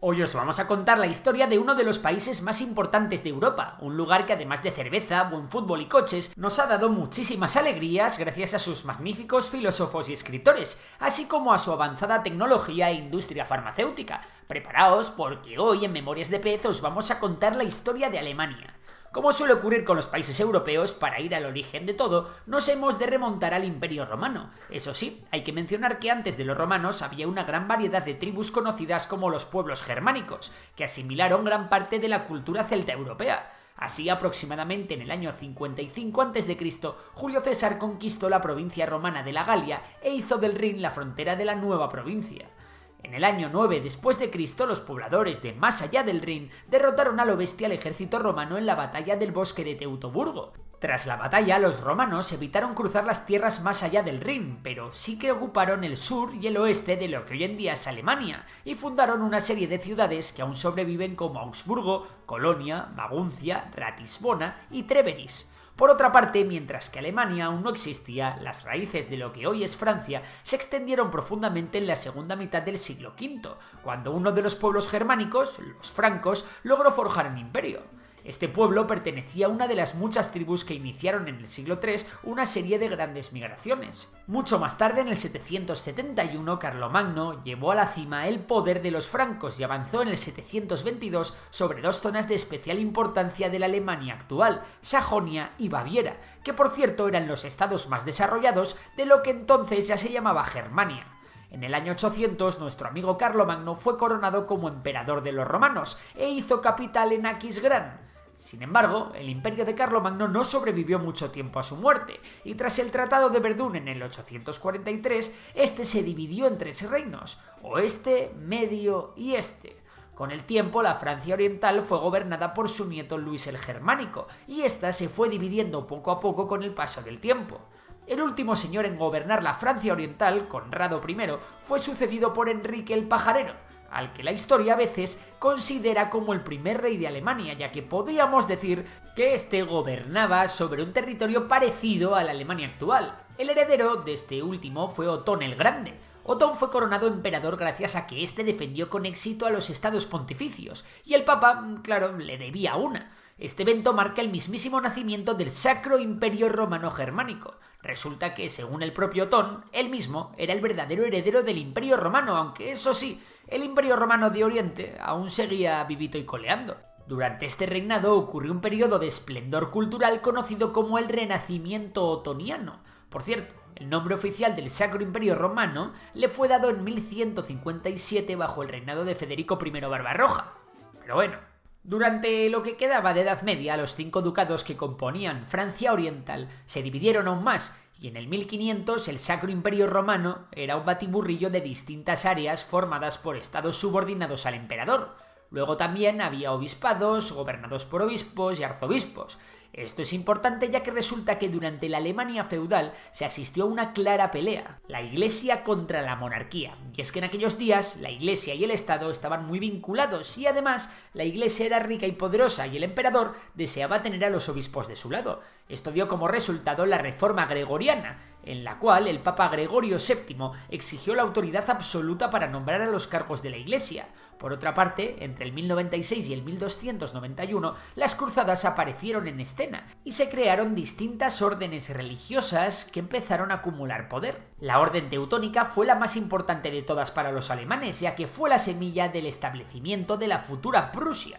Hoy os vamos a contar la historia de uno de los países más importantes de Europa, un lugar que además de cerveza, buen fútbol y coches, nos ha dado muchísimas alegrías gracias a sus magníficos filósofos y escritores, así como a su avanzada tecnología e industria farmacéutica. Preparaos porque hoy en Memorias de Pez os vamos a contar la historia de Alemania. Como suele ocurrir con los países europeos, para ir al origen de todo, nos hemos de remontar al Imperio Romano. Eso sí, hay que mencionar que antes de los romanos había una gran variedad de tribus conocidas como los pueblos germánicos, que asimilaron gran parte de la cultura celta europea. Así, aproximadamente en el año 55 a.C., Julio César conquistó la provincia romana de la Galia e hizo del Rin la frontera de la nueva provincia. En el año 9 después de Cristo, los pobladores de más allá del Rin derrotaron a lo bestia al ejército romano en la batalla del bosque de Teutoburgo. Tras la batalla, los romanos evitaron cruzar las tierras más allá del Rin, pero sí que ocuparon el sur y el oeste de lo que hoy en día es Alemania, y fundaron una serie de ciudades que aún sobreviven como Augsburgo, Colonia, Maguncia, Ratisbona y Treveris. Por otra parte, mientras que Alemania aún no existía, las raíces de lo que hoy es Francia se extendieron profundamente en la segunda mitad del siglo V, cuando uno de los pueblos germánicos, los francos, logró forjar un imperio. Este pueblo pertenecía a una de las muchas tribus que iniciaron en el siglo III una serie de grandes migraciones. Mucho más tarde, en el 771, Carlomagno llevó a la cima el poder de los francos y avanzó en el 722 sobre dos zonas de especial importancia de la Alemania actual, Sajonia y Baviera, que por cierto eran los estados más desarrollados de lo que entonces ya se llamaba Germania. En el año 800, nuestro amigo Carlomagno fue coronado como emperador de los romanos e hizo capital en Aquisgrán. Sin embargo, el imperio de Carlomagno no sobrevivió mucho tiempo a su muerte, y tras el Tratado de Verdún en el 843, este se dividió en tres reinos: oeste, medio y este. Con el tiempo, la Francia oriental fue gobernada por su nieto Luis el Germánico, y esta se fue dividiendo poco a poco con el paso del tiempo. El último señor en gobernar la Francia oriental, Conrado I, fue sucedido por Enrique el Pajarero, al que la historia a veces considera como el primer rey de Alemania, ya que podríamos decir que este gobernaba sobre un territorio parecido a la Alemania actual. El heredero de este último fue Otón el Grande. Otón fue coronado emperador gracias a que éste defendió con éxito a los estados pontificios, y el Papa, claro, le debía una. Este evento marca el mismísimo nacimiento del Sacro Imperio Romano Germánico. Resulta que, según el propio Otón, él mismo era el verdadero heredero del Imperio Romano, aunque eso sí, el Imperio Romano de Oriente aún seguía vivito y coleando. Durante este reinado ocurrió un periodo de esplendor cultural conocido como el Renacimiento Otoniano. Por cierto, el nombre oficial del Sacro Imperio Romano le fue dado en 1157 bajo el reinado de Federico I Barbarroja. Pero bueno, durante lo que quedaba de Edad Media, los 5 ducados que componían Francia Oriental se dividieron aún más, y en el 1500 el Sacro Imperio Romano era un batiburrillo de distintas áreas formadas por estados subordinados al emperador. Luego también había obispados, gobernados por obispos y arzobispos. Esto es importante ya que resulta que durante la Alemania feudal se asistió a una clara pelea, la Iglesia contra la monarquía, y es que en aquellos días la Iglesia y el Estado estaban muy vinculados y además la Iglesia era rica y poderosa y el emperador deseaba tener a los obispos de su lado. Esto dio como resultado la Reforma Gregoriana, en la cual el Papa Gregorio VII exigió la autoridad absoluta para nombrar a los cargos de la Iglesia. Por otra parte, entre el 1096 y el 1291, las cruzadas aparecieron en escena y se crearon distintas órdenes religiosas que empezaron a acumular poder. La orden teutónica fue la más importante de todas para los alemanes, ya que fue la semilla del establecimiento de la futura Prusia.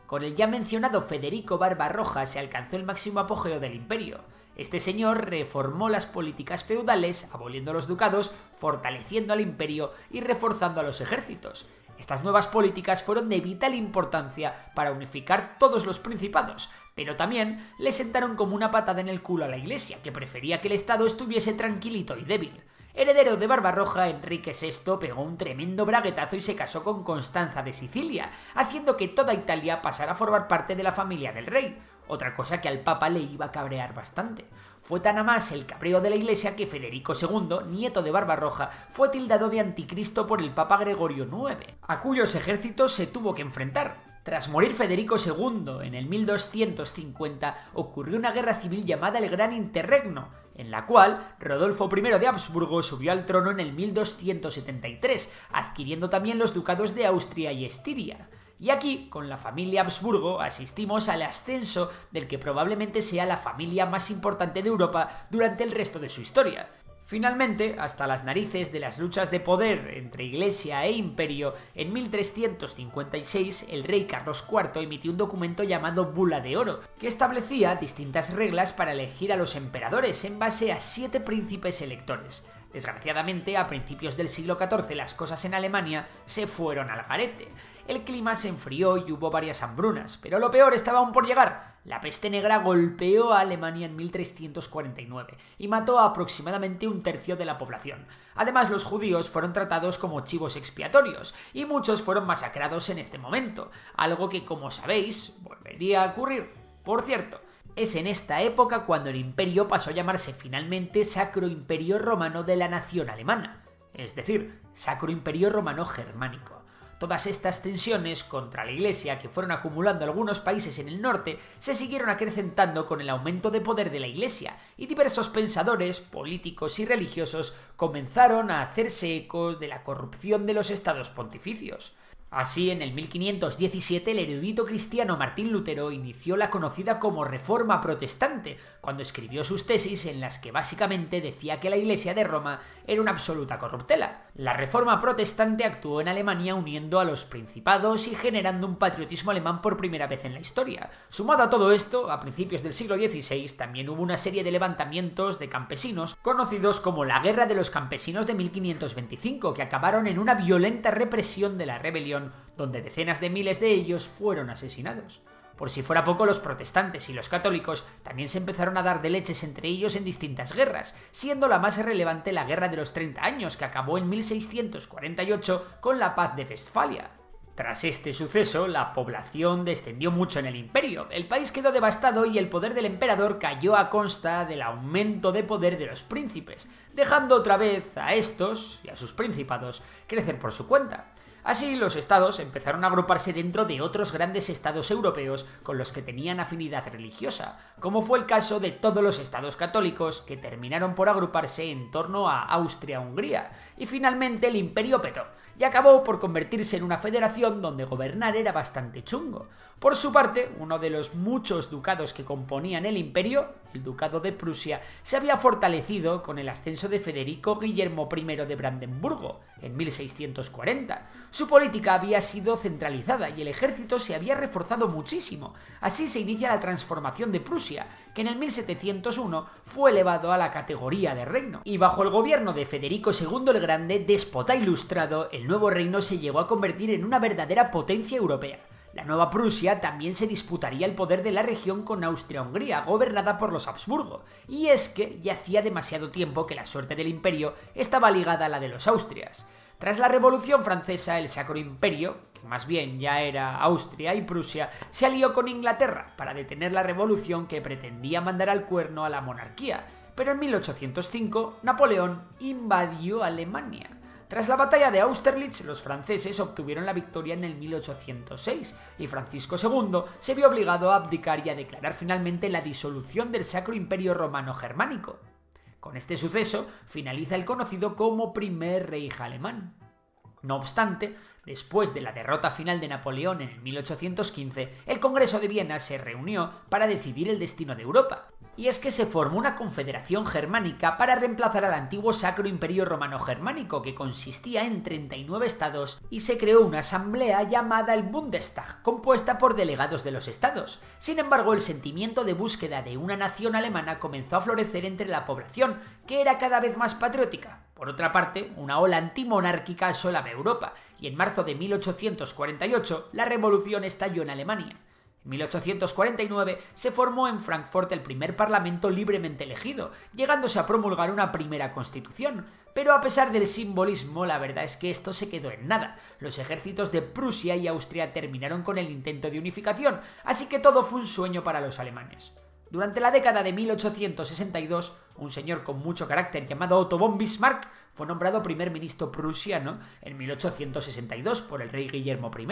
Con el ya mencionado Federico Barbarroja se alcanzó el máximo apogeo del imperio. Este señor reformó las políticas feudales, aboliendo los ducados, fortaleciendo al imperio y reforzando a los ejércitos. Estas nuevas políticas fueron de vital importancia para unificar todos los principados, pero también le sentaron como una patada en el culo a la Iglesia, que prefería que el Estado estuviese tranquilito y débil. Heredero de Barbarroja, Enrique VI pegó un tremendo braguetazo y se casó con Constanza de Sicilia, haciendo que toda Italia pasara a formar parte de la familia del rey. Otra cosa que al Papa le iba a cabrear bastante. Fue tan a más el cabreo de la Iglesia que Federico II, nieto de Barbarroja, fue tildado de anticristo por el Papa Gregorio IX, a cuyos ejércitos se tuvo que enfrentar. Tras morir Federico II en el 1250, ocurrió una guerra civil llamada el Gran Interregno, en la cual Rodolfo I de Habsburgo subió al trono en el 1273, adquiriendo también los ducados de Austria y Estiria. Y aquí, con la familia Habsburgo, asistimos al ascenso del que probablemente sea la familia más importante de Europa durante el resto de su historia. Finalmente, hasta las narices de las luchas de poder entre Iglesia e Imperio, en 1356 el rey Carlos IV emitió un documento llamado Bula de Oro, que establecía distintas reglas para elegir a los emperadores en base a 7 príncipes electores. Desgraciadamente, a principios del siglo XIV las cosas en Alemania se fueron al garete. El clima se enfrió y hubo varias hambrunas, pero lo peor estaba aún por llegar. La peste negra golpeó a Alemania en 1349 y mató a aproximadamente un tercio de la población. Además, los judíos fueron tratados como chivos expiatorios y muchos fueron masacrados en este momento, algo que, como sabéis, volvería a ocurrir. Por cierto, es en esta época cuando el imperio pasó a llamarse finalmente Sacro Imperio Romano de la Nación Alemana, es decir, Sacro Imperio Romano Germánico. Todas estas tensiones contra la Iglesia que fueron acumulando algunos países en el norte se siguieron acrecentando con el aumento de poder de la Iglesia, y diversos pensadores, políticos y religiosos comenzaron a hacerse eco de la corrupción de los estados pontificios. Así, en el 1517, el erudito cristiano Martín Lutero inició la conocida como Reforma Protestante, cuando escribió sus tesis en las que básicamente decía que la Iglesia de Roma era una absoluta corruptela. La Reforma Protestante actuó en Alemania uniendo a los principados y generando un patriotismo alemán por primera vez en la historia. Sumado a todo esto, a principios del siglo XVI también hubo una serie de levantamientos de campesinos conocidos como la Guerra de los Campesinos de 1525, que acabaron en una violenta represión de la rebelión, donde decenas de miles de ellos fueron asesinados. Por si fuera poco, los protestantes y los católicos también se empezaron a dar de leches entre ellos en distintas guerras, siendo la más relevante la Guerra de los 30 años, que acabó en 1648 con la Paz de Westfalia. Tras este suceso, la población descendió mucho en el imperio, el país quedó devastado y el poder del emperador cayó a costa del aumento de poder de los príncipes, dejando otra vez a estos y a sus principados crecer por su cuenta. Así, los estados empezaron a agruparse dentro de otros grandes estados europeos con los que tenían afinidad religiosa, como fue el caso de todos los estados católicos que terminaron por agruparse en torno a Austria-Hungría, y finalmente el imperio petó, y acabó por convertirse en una federación donde gobernar era bastante chungo. Por su parte, uno de los muchos ducados que componían el imperio, el ducado de Prusia, se había fortalecido con el ascenso de Federico Guillermo I de Brandenburgo en 1640. Su política había sido centralizada y el ejército se había reforzado muchísimo. Así se inicia la transformación de Prusia, que en el 1701 fue elevado a la categoría de reino. Y bajo el gobierno de Federico II el Grande, déspota ilustrado, el nuevo reino se llegó a convertir en una verdadera potencia europea. La nueva Prusia también se disputaría el poder de la región con Austria-Hungría, gobernada por los Habsburgo, y es que ya hacía demasiado tiempo que la suerte del imperio estaba ligada a la de los Austrias. Tras la Revolución Francesa, el Sacro Imperio, que más bien ya era Austria y Prusia, se alió con Inglaterra para detener la revolución que pretendía mandar al cuerno a la monarquía, pero en 1805 Napoleón invadió Alemania. Tras la batalla de Austerlitz, los franceses obtuvieron la victoria en el 1806 y Francisco II se vio obligado a abdicar y a declarar finalmente la disolución del Sacro Imperio Romano Germánico. Con este suceso finaliza el conocido como Primer Reich alemán. No obstante, después de la derrota final de Napoleón en el 1815, el Congreso de Viena se reunió para decidir el destino de Europa. Y es que se formó una confederación germánica para reemplazar al antiguo Sacro Imperio Romano Germánico, que consistía en 39 estados, y se creó una asamblea llamada el Bundestag, compuesta por delegados de los estados. Sin embargo, el sentimiento de búsqueda de una nación alemana comenzó a florecer entre la población, que era cada vez más patriótica. Por otra parte, una ola antimonárquica asolaba Europa, y en marzo de 1848 la revolución estalló en Alemania. En 1849 se formó en Frankfurt el primer parlamento libremente elegido, llegándose a promulgar una primera constitución. Pero a pesar del simbolismo, la verdad es que esto se quedó en nada. Los ejércitos de Prusia y Austria terminaron con el intento de unificación, así que todo fue un sueño para los alemanes. Durante la década de 1862, un señor con mucho carácter llamado Otto von Bismarck fue nombrado primer ministro prusiano en 1862 por el rey Guillermo I.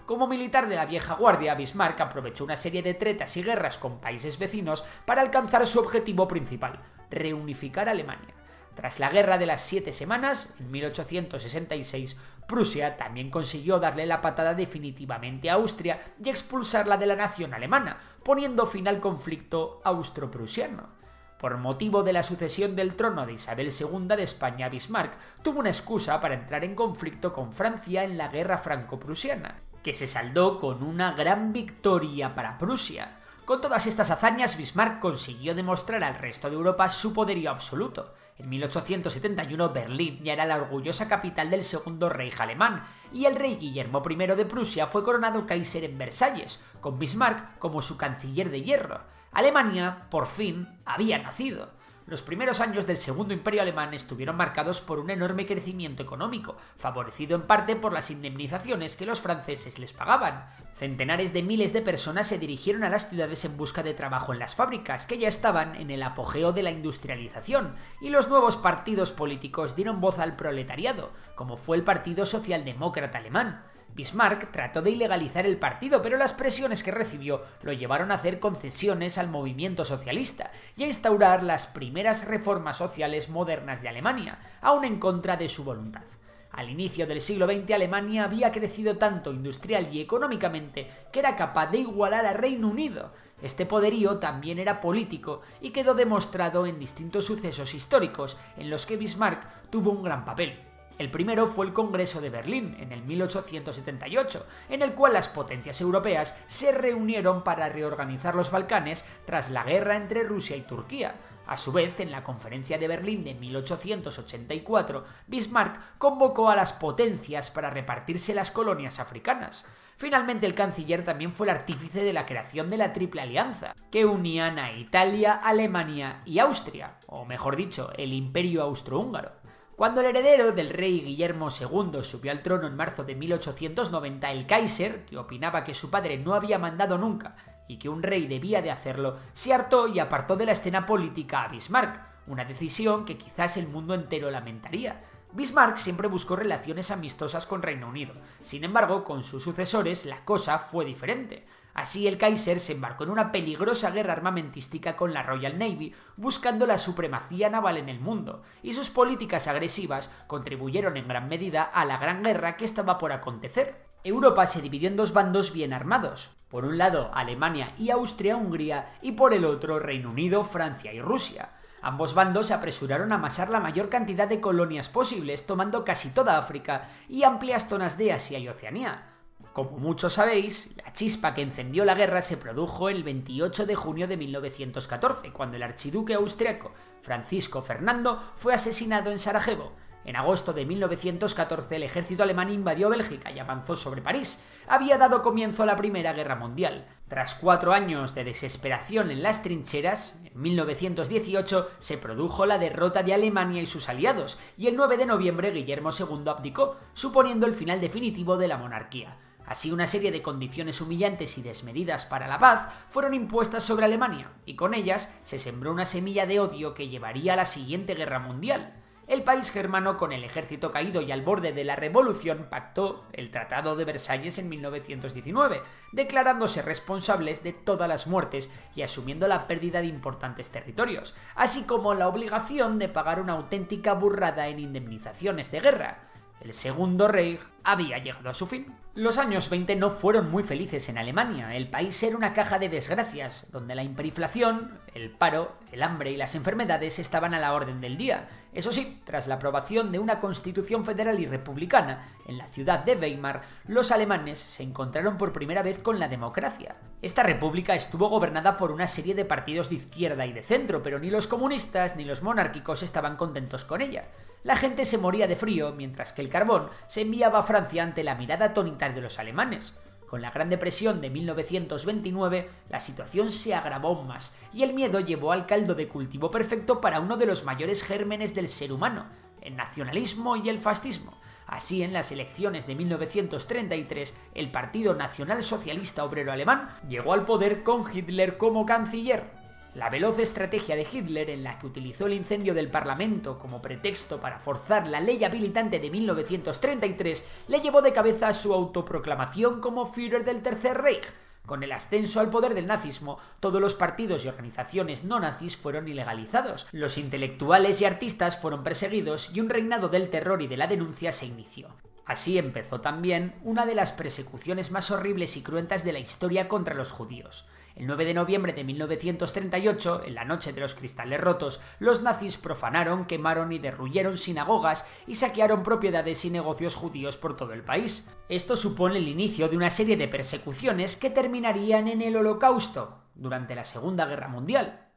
Como militar de la vieja guardia, Bismarck aprovechó una serie de tretas y guerras con países vecinos para alcanzar su objetivo principal: reunificar Alemania. Tras la Guerra de las 7 Semanas, en 1866, Prusia también consiguió darle la patada definitivamente a Austria y expulsarla de la nación alemana, poniendo fin al conflicto austro-prusiano. Por motivo de la sucesión del trono de Isabel II de España, Bismarck tuvo una excusa para entrar en conflicto con Francia en la Guerra Franco-Prusiana, que se saldó con una gran victoria para Prusia. Con todas estas hazañas, Bismarck consiguió demostrar al resto de Europa su poderío absoluto. En 1871, Berlín ya era la orgullosa capital del Segundo Reich alemán, y el rey Guillermo I de Prusia fue coronado Kaiser en Versalles, con Bismarck como su canciller de hierro. Alemania, por fin, había nacido. Los primeros años del Segundo Imperio Alemán estuvieron marcados por un enorme crecimiento económico, favorecido en parte por las indemnizaciones que los franceses les pagaban. Centenares de miles de personas se dirigieron a las ciudades en busca de trabajo en las fábricas, que ya estaban en el apogeo de la industrialización, y los nuevos partidos políticos dieron voz al proletariado, como fue el Partido Socialdemócrata Alemán. Bismarck trató de ilegalizar el partido, pero las presiones que recibió lo llevaron a hacer concesiones al movimiento socialista y a instaurar las primeras reformas sociales modernas de Alemania, aún en contra de su voluntad. Al inicio del siglo XX, Alemania había crecido tanto industrial y económicamente que era capaz de igualar a Reino Unido. Este poderío también era político y quedó demostrado en distintos sucesos históricos en los que Bismarck tuvo un gran papel. El primero fue el Congreso de Berlín, en el 1878, en el cual las potencias europeas se reunieron para reorganizar los Balcanes tras la guerra entre Rusia y Turquía. A su vez, en la Conferencia de Berlín de 1884, Bismarck convocó a las potencias para repartirse las colonias africanas. Finalmente, el canciller también fue el artífice de la creación de la Triple Alianza, que unían a Italia, Alemania y Austria, o mejor dicho, el Imperio Austrohúngaro. Cuando el heredero del rey Guillermo II subió al trono en marzo de 1890, el Kaiser, que opinaba que su padre no había mandado nunca y que un rey debía de hacerlo, se hartó y apartó de la escena política a Bismarck, una decisión que quizás el mundo entero lamentaría. Bismarck siempre buscó relaciones amistosas con Reino Unido. Sin embargo, con sus sucesores la cosa fue diferente. Así, el Kaiser se embarcó en una peligrosa guerra armamentística con la Royal Navy, buscando la supremacía naval en el mundo, y sus políticas agresivas contribuyeron en gran medida a la gran guerra que estaba por acontecer. Europa se dividió en dos bandos bien armados. Por un lado, Alemania y Austria-Hungría, y por el otro, Reino Unido, Francia y Rusia. Ambos bandos se apresuraron a amasar la mayor cantidad de colonias posibles, tomando casi toda África y amplias zonas de Asia y Oceanía. Como muchos sabéis, la chispa que encendió la guerra se produjo el 28 de junio de 1914, cuando el archiduque austriaco Francisco Fernando fue asesinado en Sarajevo. En agosto de 1914 el ejército alemán invadió Bélgica y avanzó sobre París. Había dado comienzo a la Primera Guerra Mundial. Tras 4 años de desesperación en las trincheras, en 1918 se produjo la derrota de Alemania y sus aliados, y el 9 de noviembre Guillermo II abdicó, suponiendo el final definitivo de la monarquía. Así, una serie de condiciones humillantes y desmedidas para la paz fueron impuestas sobre Alemania, y con ellas se sembró una semilla de odio que llevaría a la siguiente guerra mundial. El país germano, con el ejército caído y al borde de la revolución, pactó el Tratado de Versalles en 1919, declarándose responsables de todas las muertes y asumiendo la pérdida de importantes territorios, así como la obligación de pagar una auténtica burrada en indemnizaciones de guerra. El Segundo Reich había llegado a su fin. Los años 20 no fueron muy felices en Alemania. El país era una caja de desgracias, donde la hiperinflación, el paro, el hambre y las enfermedades estaban a la orden del día. Eso sí, tras la aprobación de una constitución federal y republicana en la ciudad de Weimar, los alemanes se encontraron por primera vez con la democracia. Esta república estuvo gobernada por una serie de partidos de izquierda y de centro, pero ni los comunistas ni los monárquicos estaban contentos con ella. La gente se moría de frío, mientras que el carbón se enviaba a Francia ante la mirada atónita de los alemanes. Con la Gran Depresión de 1929, la situación se agravó aún más, y el miedo llevó al caldo de cultivo perfecto para uno de los mayores gérmenes del ser humano, el nacionalismo y el fascismo. Así, en las elecciones de 1933, el Partido Nacional Socialista Obrero Alemán llegó al poder con Hitler como canciller. La veloz estrategia de Hitler, en la que utilizó el incendio del Parlamento como pretexto para forzar la ley habilitante de 1933, le llevó de cabeza a su autoproclamación como Führer del Tercer Reich. Con el ascenso al poder del nazismo, todos los partidos y organizaciones no nazis fueron ilegalizados, los intelectuales y artistas fueron perseguidos y un reinado del terror y de la denuncia se inició. Así empezó también una de las persecuciones más horribles y cruentas de la historia contra los judíos. El 9 de noviembre de 1938, en la noche de los cristales rotos, los nazis profanaron, quemaron y derruyeron sinagogas y saquearon propiedades y negocios judíos por todo el país. Esto supone el inicio de una serie de persecuciones que terminarían en el Holocausto, durante la Segunda Guerra Mundial.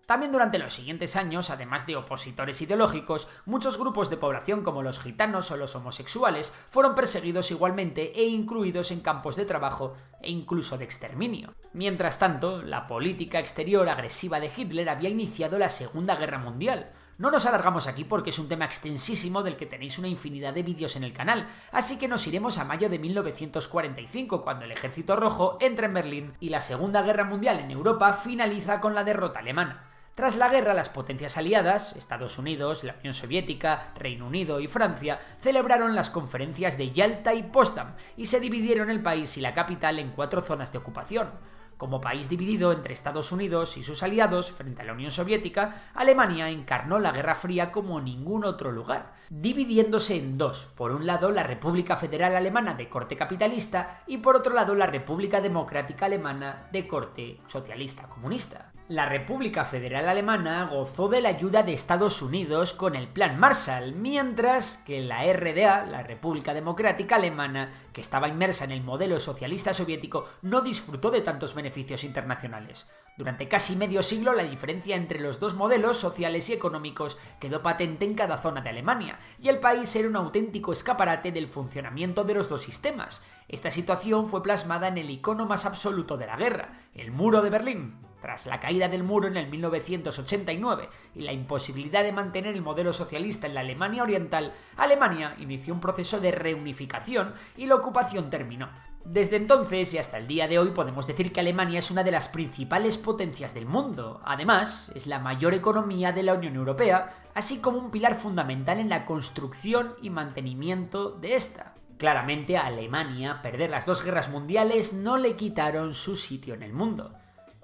También durante los siguientes años, además de opositores ideológicos, muchos grupos de población como los gitanos o los homosexuales fueron perseguidos igualmente e incluidos en campos de trabajo e incluso de exterminio. Mientras tanto, la política exterior agresiva de Hitler había iniciado la Segunda Guerra Mundial. No nos alargamos aquí porque es un tema extensísimo del que tenéis una infinidad de vídeos en el canal, así que nos iremos a mayo de 1945, cuando el Ejército Rojo entra en Berlín y la Segunda Guerra Mundial en Europa finaliza con la derrota alemana. Tras la guerra, las potencias aliadas, Estados Unidos, la Unión Soviética, Reino Unido y Francia, celebraron las conferencias de Yalta y Potsdam y se dividieron el país y la capital en 4 zonas de ocupación. Como país dividido entre Estados Unidos y sus aliados frente a la Unión Soviética, Alemania encarnó la Guerra Fría como ningún otro lugar, dividiéndose en dos: por un lado la República Federal Alemana de corte capitalista y por otro lado la República Democrática Alemana de corte socialista comunista. La República Federal Alemana gozó de la ayuda de Estados Unidos con el Plan Marshall, mientras que la RDA, la República Democrática Alemana, que estaba inmersa en el modelo socialista soviético, no disfrutó de tantos beneficios internacionales. Durante casi medio siglo, la diferencia entre los dos modelos sociales y económicos quedó patente en cada zona de Alemania, y el país era un auténtico escaparate del funcionamiento de los dos sistemas. Esta situación fue plasmada en el icono más absoluto de la guerra, el Muro de Berlín. Tras la caída del muro en el 1989 y la imposibilidad de mantener el modelo socialista en la Alemania Oriental, Alemania inició un proceso de reunificación y la ocupación terminó. Desde entonces y hasta el día de hoy podemos decir que Alemania es una de las principales potencias del mundo. Además, es la mayor economía de la Unión Europea, así como un pilar fundamental en la construcción y mantenimiento de esta. Claramente, a Alemania perder las 2 guerras mundiales no le quitaron su sitio en el mundo.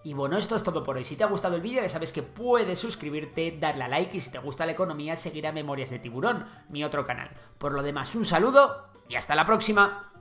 Y bueno, esto es todo por hoy. Si te ha gustado el vídeo, ya sabes que puedes suscribirte, darle a like y si te gusta la economía, seguir a Memorias de Tiburón, mi otro canal. Por lo demás, un saludo y hasta la próxima.